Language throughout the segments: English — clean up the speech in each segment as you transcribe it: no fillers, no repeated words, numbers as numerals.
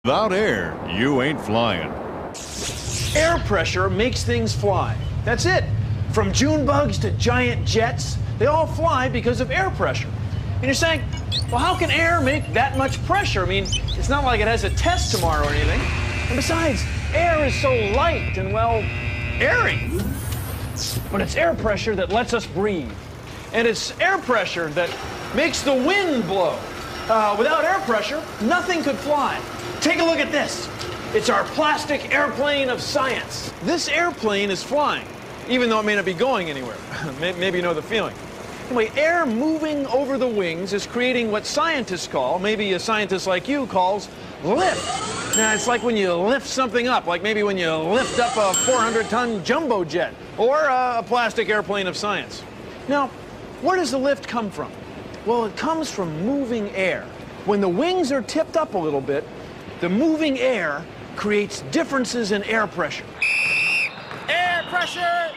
Without air, you ain't flying. Air pressure makes things fly. That's it. From June bugs to giant jets, they all fly because of air pressure. And you're saying, well, how can air make that much pressure? I mean, it's not like it has a test tomorrow or anything. And besides, air is so light and, well, airy. But it's air pressure that lets us breathe. And it's air pressure that makes the wind blow. Without air pressure, nothing could fly. Take a look at this. It's our plastic airplane of science. This airplane is flying, even though it may not be going anywhere. Maybe you know the feeling. Anyway, air moving over the wings is creating what scientists call, maybe a scientist like you calls, lift. Now, it's like when you lift something up, like maybe when you lift up a 400-ton jumbo jet or a plastic airplane of science. Now, where does the lift come from? Well, it comes from moving air. When the wings are tipped up a little bit, the moving air creates differences in air pressure. Air pressure!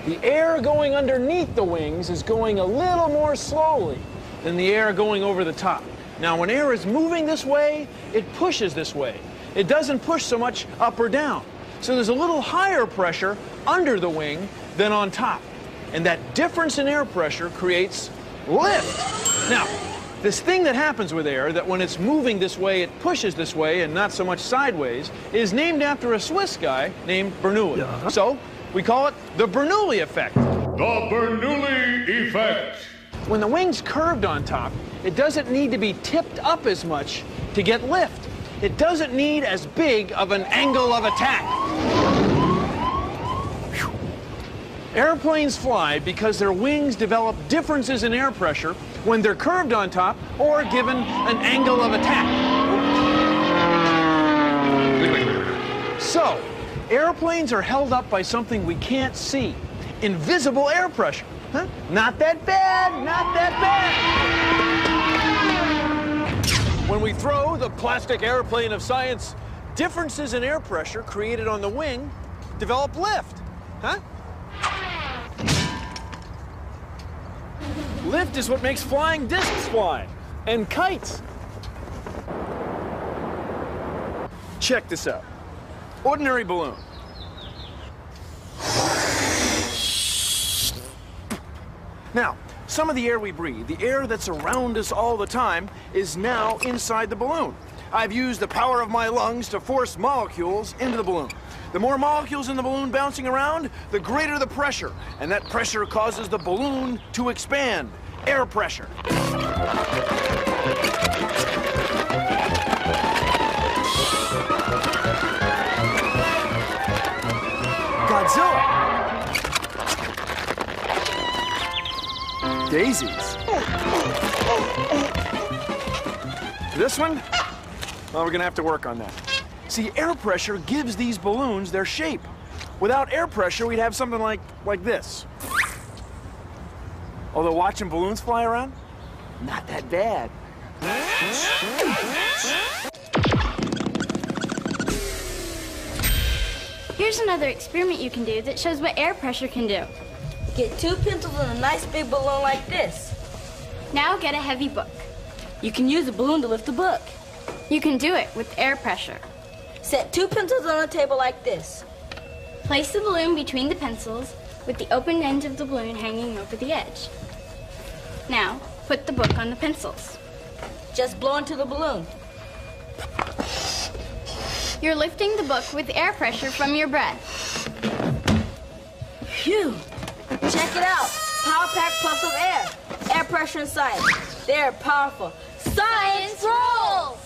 The air going underneath the wings is going a little more slowly than the air going over the top. Now, when air is moving this way, it pushes this way. It doesn't push so much up or down. So there's a little higher pressure under the wing than on top. And that difference in air pressure creates lift. Now, this thing that happens with air, that when it's moving this way, it pushes this way and not so much sideways, is named after a Swiss guy named Bernoulli. Yeah. So we call it the Bernoulli effect. The Bernoulli effect. When the wing's curved on top, it doesn't need to be tipped up as much to get lift. It doesn't need as big of an angle of attack. Whew. Airplanes fly because their wings develop differences in air pressure when they're curved on top or given an angle of attack. So, airplanes are held up by something we can't see. Invisible air pressure. Huh? Not that bad, not that bad. When we throw the plastic airplane of science, differences in air pressure created on the wing develop lift. Huh? Lift is what makes flying discs fly, and kites. Check this out. Ordinary balloon. Now, some of the air we breathe, the air that's around us all the time, is now inside the balloon. I've used the power of my lungs to force molecules into the balloon. The more molecules in the balloon bouncing around, the greater the pressure, and that pressure causes the balloon to expand. Air pressure. Godzilla. Daisies. This one? Well, we're gonna have to work on that. See, air pressure gives these balloons their shape. Without air pressure, we'd have something like this. Although watching balloons fly around, not that bad. Here's another experiment you can do that shows what air pressure can do. Get 2 pencils and a nice big balloon like this. Now get a heavy book. You can use a balloon to lift the book. You can do it with air pressure. Set 2 pencils on a table like this. Place the balloon between the pencils with the open end of the balloon hanging over the edge. Now, put the book on the pencils. Just blow into the balloon. You're lifting the book with air pressure from your breath. Phew! Check it out. Power pack puffs of air. Air pressure and science. They're powerful. Science rules!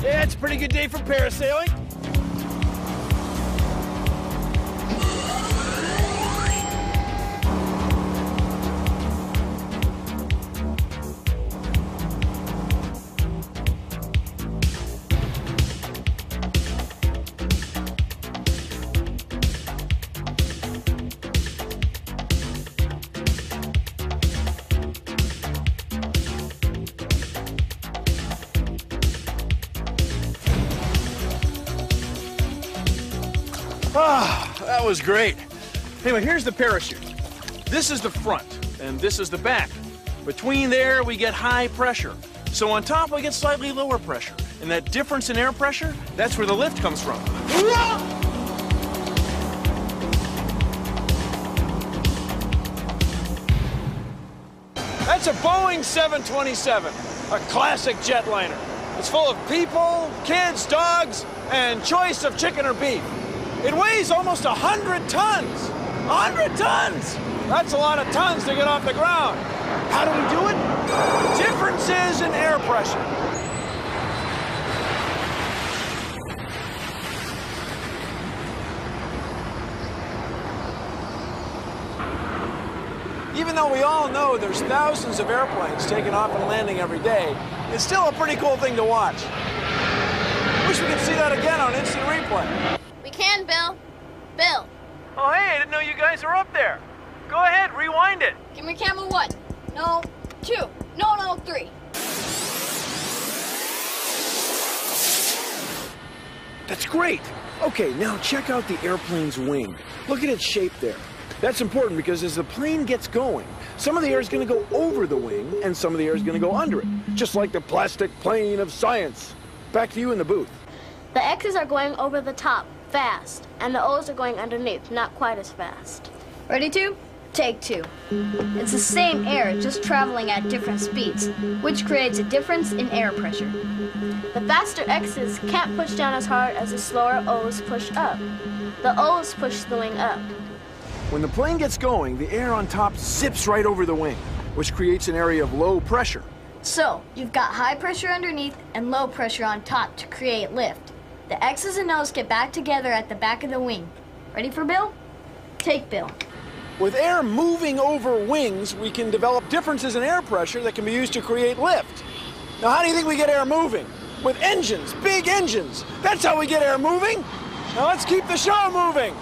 Yeah, it's a pretty good day for parasailing. Ah, that was great. Anyway, here's the parachute. This is the front, and this is the back. Between there, we get high pressure. So on top, we get slightly lower pressure. And that difference in air pressure, that's where the lift comes from. That's a Boeing 727, a classic jetliner. It's full of people, kids, dogs, and choice of chicken or beef. It weighs almost 100 tons. 100 tons! That's a lot of tons to get off the ground. How do we do it? Differences in air pressure. Even though we all know there's thousands of airplanes taking off and landing every day, it's still a pretty cool thing to watch. Wish we could see that again on instant replay. We can, Bill. Bill. Oh, hey, I didn't know you guys were up there. Go ahead, rewind it. Give me camera 1. No, 2. No, 3. That's great. Okay, now check out the airplane's wing. Look at its shape there. That's important because as the plane gets going, some of the air is going to go over the wing and some of the air is going to go under it, just like the plastic plane of science. Back to you in the booth. The X's are going over the top, fast, and the O's are going underneath, not quite as fast. Ready to? Take 2. It's the same air, just traveling at different speeds, which creates a difference in air pressure. The faster X's can't push down as hard as the slower O's push up. The O's push the wing up. When the plane gets going, the air on top zips right over the wing, which creates an area of low pressure. So, you've got high pressure underneath and low pressure on top to create lift. The X's and O's get back together at the back of the wing. Ready for Bill? Take Bill. With air moving over wings, we can develop differences in air pressure that can be used to create lift. Now, how do you think we get air moving? With engines, big engines. That's how we get air moving. Now, let's keep the show moving.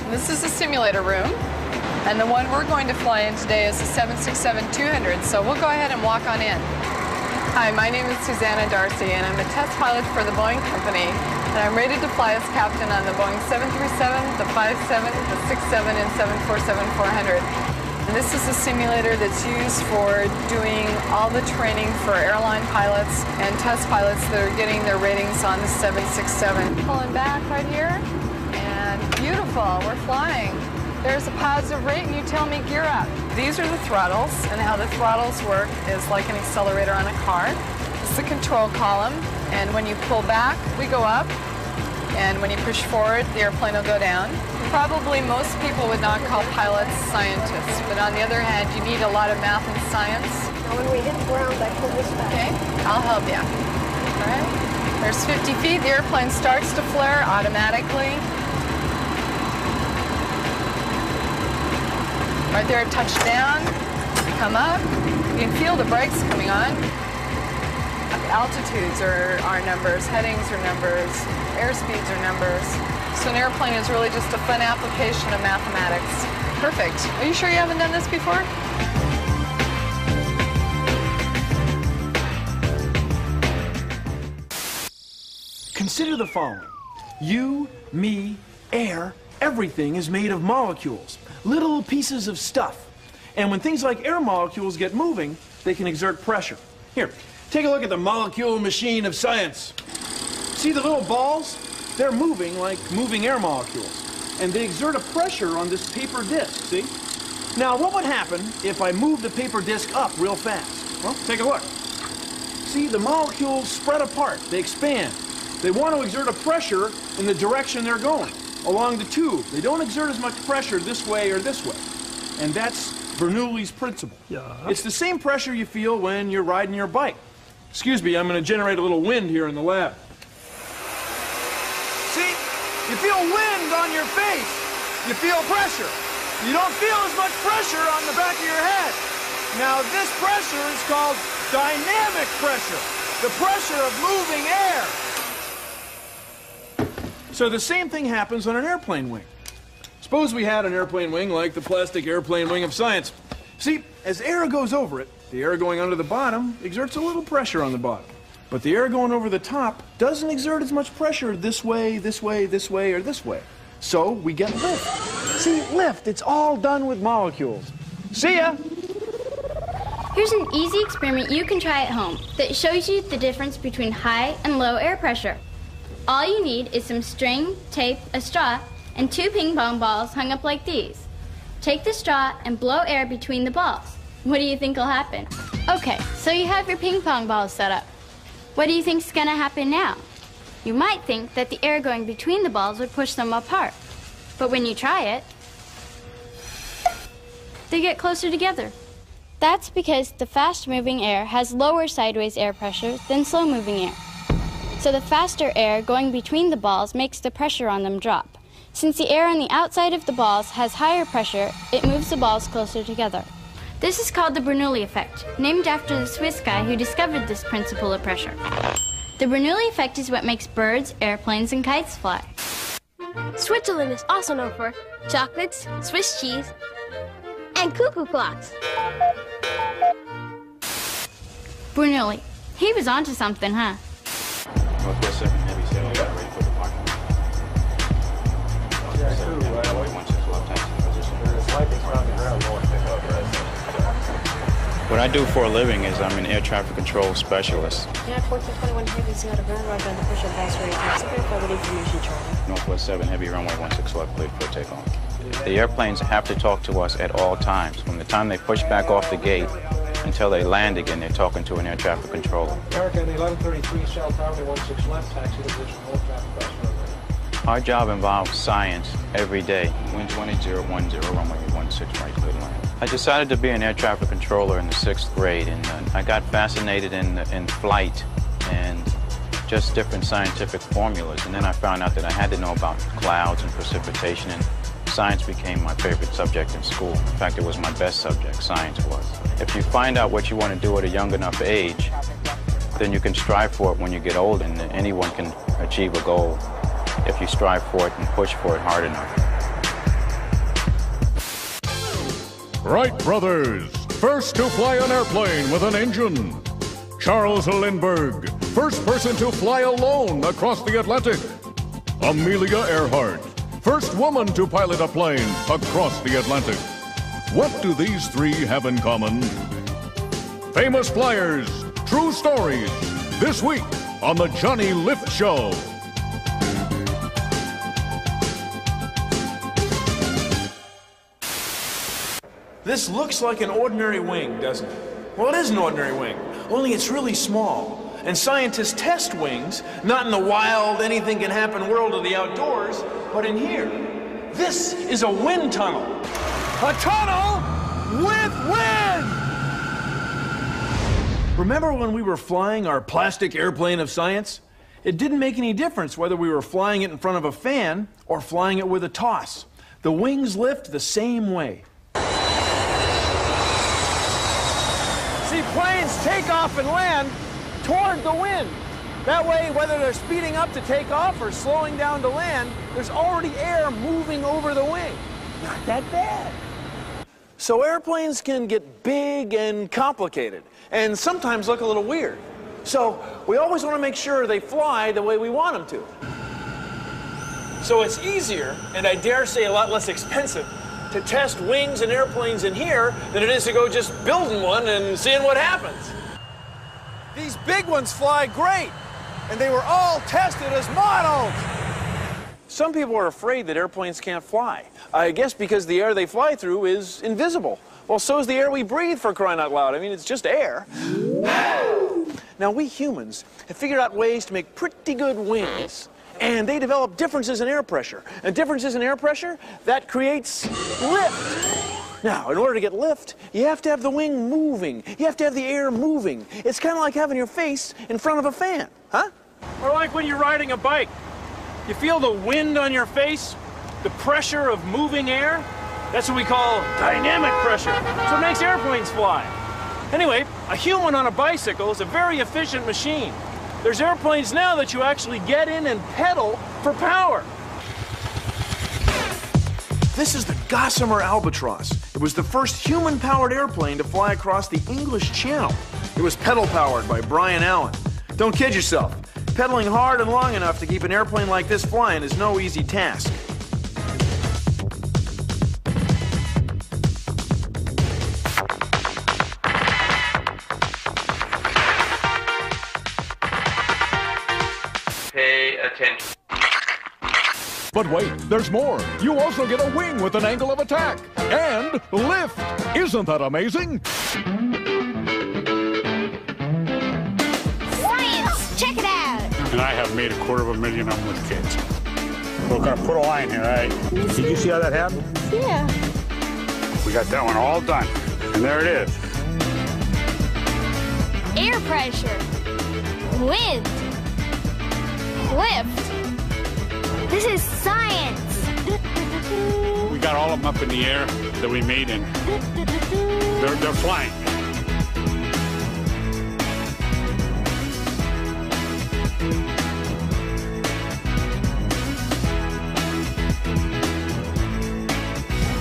This is the simulator room, and the one we're going to fly in today is the 767-200, so we'll go ahead and walk on in. Hi, my name is Susanna Darcy, and I'm a test pilot for the Boeing company, and I'm rated to fly as captain on the Boeing 737, the 57, the 67, and 747-400. And this is a simulator that's used for doing all the training for airline pilots and test pilots that are getting their ratings on the 767. Pulling back right here. Beautiful, we're flying. There's a positive rate and you tell me gear up. These are the throttles, and how the throttles work is like an accelerator on a car. This is the control column, and when you pull back, we go up, and when you push forward, the airplane will go down. Probably most people would not call pilots scientists, but on the other hand, you need a lot of math and science. Now when we hit the ground, I pull this back. Okay, I'll help you. All right, there's 50 feet, the airplane starts to flare automatically. Right there at touchdown, come up. You can feel the brakes coming on. Altitudes are numbers, headings are numbers, airspeeds are numbers. So an airplane is really just a fun application of mathematics. Perfect. Are you sure you haven't done this before? Consider the following. You, me, air, everything is made of molecules. Little pieces of stuff. And when things like air molecules get moving, they can exert pressure. Here, take a look at the molecule machine of science. See the little balls? They're moving like moving air molecules. And they exert a pressure on this paper disc, see? Now, what would happen if I move the paper disc up real fast? Well, take a look. See, the molecules spread apart. They expand. They want to exert a pressure in the direction they're going. Along the tube. They don't exert as much pressure this way or this way. And that's Bernoulli's principle. Yeah. It's the same pressure you feel when you're riding your bike. Excuse me, I'm going to generate a little wind here in the lab. See? You feel wind on your face. You feel pressure. You don't feel as much pressure on the back of your head. Now, this pressure is called dynamic pressure. The pressure of moving air. So the same thing happens on an airplane wing. Suppose we had an airplane wing like the plastic airplane wing of science. See, as air goes over it, the air going under the bottom exerts a little pressure on the bottom. But the air going over the top doesn't exert as much pressure this way, this way, this way, or this way. So we get lift. See, lift, it's all done with molecules. See ya! Here's an easy experiment you can try at home that shows you the difference between high and low air pressure. All you need is some string, tape, a straw, and 2 ping pong balls hung up like these. Take the straw and blow air between the balls. What do you think will happen? Okay, so you have your ping pong balls set up. What do you think's gonna happen now? You might think that the air going between the balls would push them apart. But when you try it, they get closer together. That's because the fast-moving air has lower sideways air pressure than slow-moving air. So the faster air going between the balls makes the pressure on them drop. Since the air on the outside of the balls has higher pressure, it moves the balls closer together. This is called the Bernoulli effect, named after the Swiss guy who discovered this principle of pressure. The Bernoulli effect is what makes birds, airplanes, and kites fly. Switzerland is also known for chocolates, Swiss cheese, and cuckoo clocks. Bernoulli. He was onto something, huh? Northwest 7 heavy sail, got ready for the parking lot. Northwest 7 heavy, runway 16 left, taxi position. What I do for a living is I'm an air traffic control specialist. Yeah, 1421 heavy, got a ground route on the push advisory taxi for information charter. Northwest 7 heavy, runway 16 left, cleared for takeoff. The airplanes have to talk to us at all times. From the time they push back off the gate until they land again, they're talking to an air traffic controller. American 1133 South Highway 16 left, taxi to position, hold traffic cross runway. Our job involves science every day. Wind 28010, runway 16 right, clear land. I decided to be an air traffic controller in the 6th grade, and I got fascinated in flight and just different scientific formulas. And then I found out that I had to know about clouds and precipitation, and science became my favorite subject in school. In fact, it was my best subject, science was. If you find out what you want to do at a young enough age, then you can strive for it when you get old, and anyone can achieve a goal if you strive for it and push for it hard enough. Wright brothers, first to fly an airplane with an engine. Charles Lindbergh, first person to fly alone across the Atlantic. Amelia Earhart, first woman to pilot a plane across the Atlantic. What do these 3 have in common? Famous flyers, true stories, this week on the Johnny Lift Show. This looks like an ordinary wing, doesn't it? Well, it is an ordinary wing, only it's really small. And scientists test wings, not in the wild, anything-can-happen world of the outdoors, but in here. This is a wind tunnel. A tunnel with wind! Remember when we were flying our plastic airplane of science? It didn't make any difference whether we were flying it in front of a fan or flying it with a toss. The wings lift the same way. See, planes take off and land toward the wind. That way, whether they're speeding up to take off or slowing down to land, there's already air moving over the wing. Not that bad. So airplanes can get big and complicated, and sometimes look a little weird. So we always want to make sure they fly the way we want them to. So it's easier, and I dare say a lot less expensive, to test wings and airplanes in here than it is to go just building one and seeing what happens. These big ones fly great, and they were all tested as models. Some people are afraid that airplanes can't fly. I guess because the air they fly through is invisible. Well, so is the air we breathe, for crying out loud. I mean, it's just air. Now, we humans have figured out ways to make pretty good wings. And they develop differences in air pressure. And differences in air pressure, that creates lift. Now, in order to get lift, you have to have the wing moving. You have to have the air moving. It's kind of like having your face in front of a fan, huh? Or like when you're riding a bike. You feel the wind on your face, the pressure of moving air. That's what we call dynamic pressure. That's what makes airplanes fly. Anyway, a human on a bicycle is a very efficient machine. There's airplanes now that you actually get in and pedal for power. This is the Gossamer Albatross. It was the first human-powered airplane to fly across the English Channel. It was pedal-powered by Brian Allen. Don't kid yourself. Pedaling hard and long enough to keep an airplane like this flying is no easy task. 10. But wait, there's more. You also get a wing with an angle of attack. And lift. Isn't that amazing? Science! Check it out! And I have made 250,000 of them with kids. We're going to put a line here, all right? Did you see how that happened? Yeah. We got that one all done. And there it is. Air pressure. Wind. Lift. This is science. We got all of them up in the air that we made, and they're flying.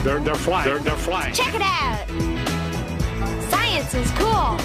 They're flying. They're flying. Check it out. Science is cool.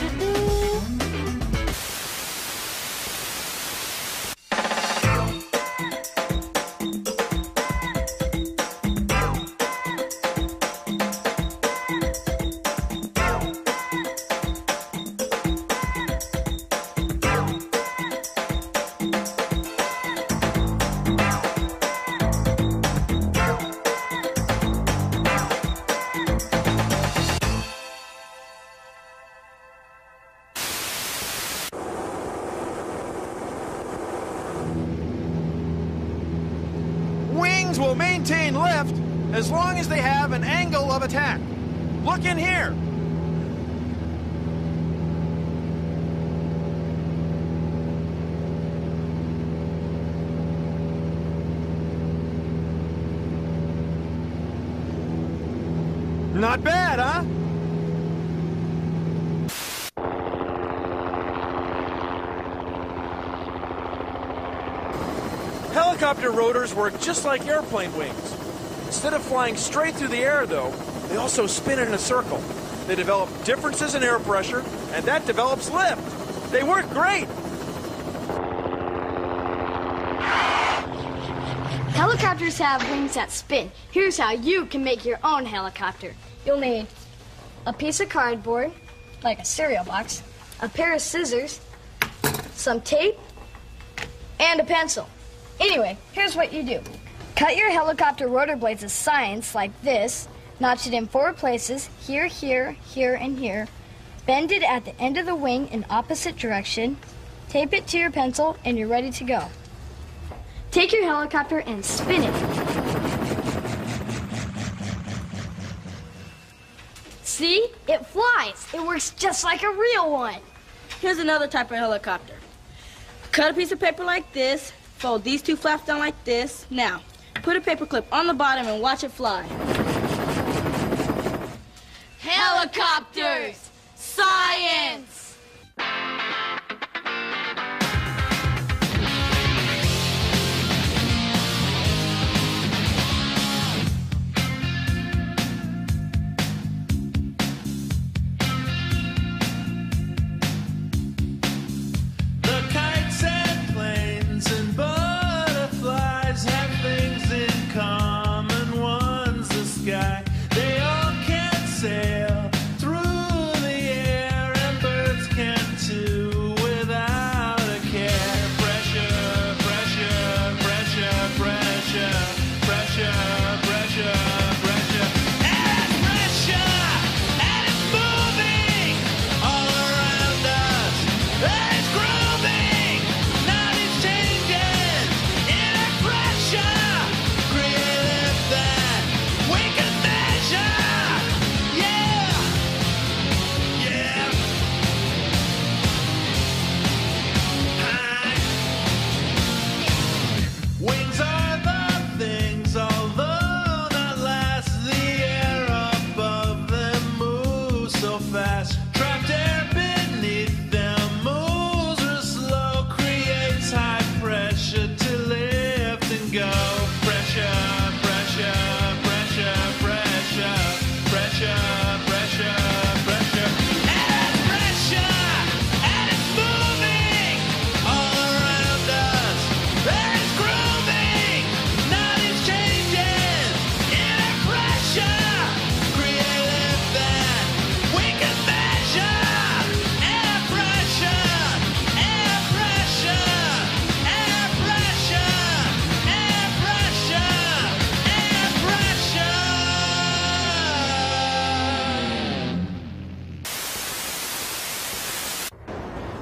Wings will maintain lift as long as they have an angle of attack. Look in here. Not bad, huh? Helicopter rotors work just like airplane wings. Instead of flying straight through the air, though, they also spin in a circle. They develop differences in air pressure, and that develops lift. They work great. Helicopters have wings that spin. Here's how you can make your own helicopter. You'll need a piece of cardboard, like a cereal box, a pair of scissors, some tape, and a pencil. Anyway, here's what you do. Cut your helicopter rotor blades of science like this, notch it in 4 places, here, here, here, and here. Bend it at the end of the wing in opposite direction. Tape it to your pencil, and you're ready to go. Take your helicopter and spin it. See? It flies. It works just like a real one. Here's another type of helicopter. Cut a piece of paper like this, fold these 2 flaps down like this. Now, put a paper clip on the bottom and watch it fly. Helicopters! Science!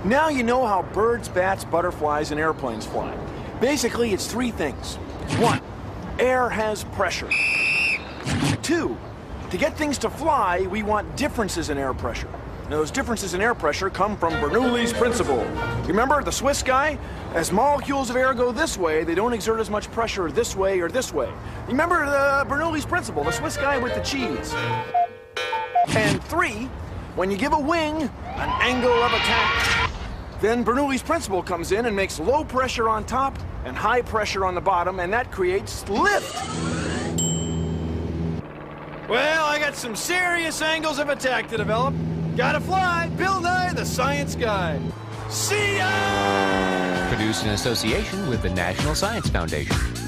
Now you know how birds, bats, butterflies, and airplanes fly. Basically, it's three things. 1, air has pressure. 2, to get things to fly, we want differences in air pressure. Now, those differences in air pressure come from Bernoulli's principle. You remember the Swiss guy? As molecules of air go this way, they don't exert as much pressure this way or this way. You remember Bernoulli's principle, the Swiss guy with the cheese. And 3, when you give a wing an angle of attack, then Bernoulli's principle comes in and makes low pressure on top and high pressure on the bottom, and that creates lift. Well, I got some serious angles of attack to develop. Gotta fly, Bill Nye, the science guy. See ya! Produced in association with the National Science Foundation.